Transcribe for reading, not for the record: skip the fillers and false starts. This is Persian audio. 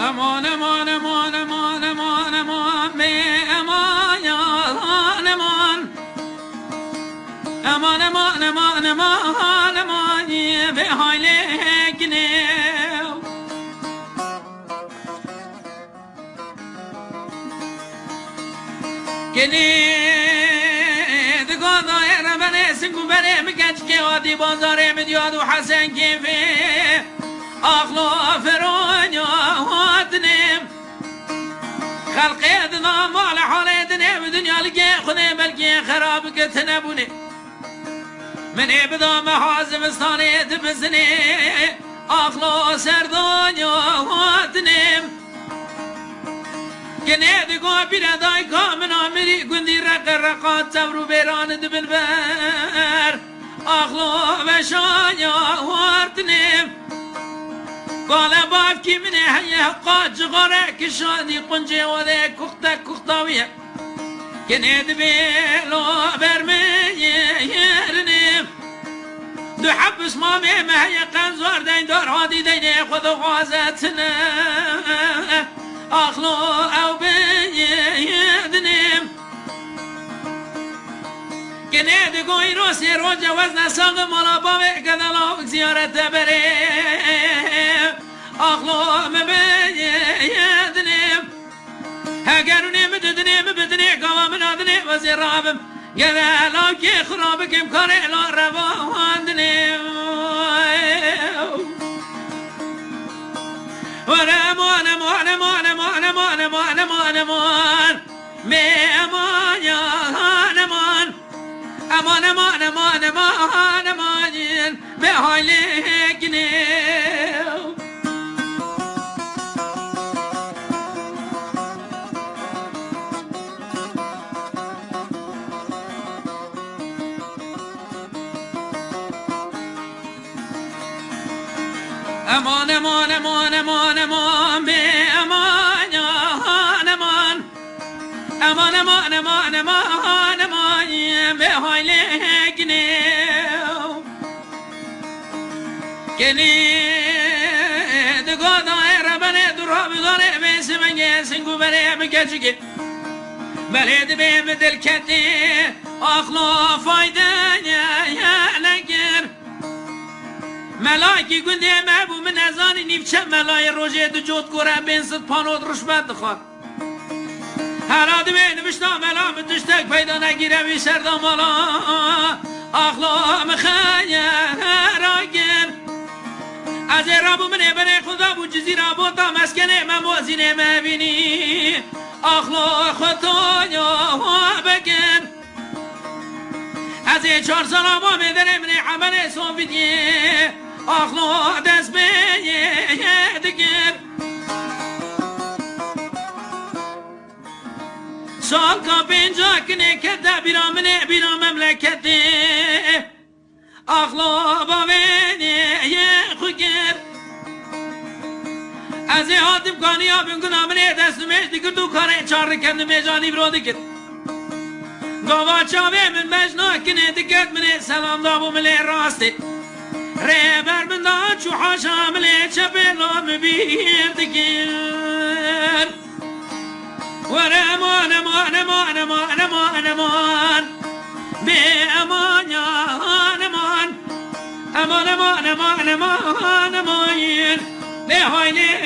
امان امان امان امان امان امان به امان امان امان امان امان امان امان به حاله کنه کنه دگاه دایره من سنگو بره مگنج که آدی بازاره مدیاد و حسن کیفه آخلا فرانیا هاتنم خلقی دنا مال حالی دنیم دنیا لگی خونه بلگی خراب کتنه بونه من ابدا محازمستانه تبسنه آخلا سردانیا هاتنم کنه دگاه بیره دای کامن آمری گندی رق رقات تبرو بیران دبن بر آخلا وشانیا هاتنم قال باف کی منه هیه قاج غره کشانی قنجه و ده کخته کختاویه کنه دبیلو برمیرنیم دو حبس مامه مهیه قنزوار دین دار هادی دینه خود غازتنه اخلو او بیدنیم کنه دگوی رو سی رو جواز نساق مالا باوه کدلا زیارت بره اخلو مبیدنیم هگرونی مددنیم بدنی قوام نادنی وزیر رابم گلاو که خراب کم کاره لا رواندنیم ورمان امان امان امان امان امان امان امان می امان یا امان امان امان امان امان امان به حالی گنیم امان امان امان امان امان به امان یا امان امان امان امان امان امان به حالی گنیم کنی دگاه دایره بنه درها بداره بیسی منگه سنگو بره بکچگه بله دبه بدل کتی اخلا فایده یا نگر ملائکی گنده محبوب من ازانی نیفچه ملای روژه دو جود گوره بینست پانود رشبت دخواد هر آدمه نوشتا ملام دشتک پیدا نگیره بی سردام مالا اخلا مخیر از رابو منه بره خدا بو جزی رابو تا مسکنه من موزینه مبینی اخلا خطا یا بکن از 4 سال ما میدره من عمل صوفیه اخلا دست به دگر سال کا 50 کنه کده بیرا منه بیرا مملکته اخلا با وینه خوگر از حاتم کانی آبیم کنم منه دستمش دیگر دو کاره 4 کنده میجانی برو دیگر گاوا چاوه من مجنا کنه دیگر منه سلام دابو مله راسته رهبر من دا چو حاشا مله چپه لام بیر دیگر ورمان امان امان امان امان امان به امان یا امان امان امان امان امان امان به حالی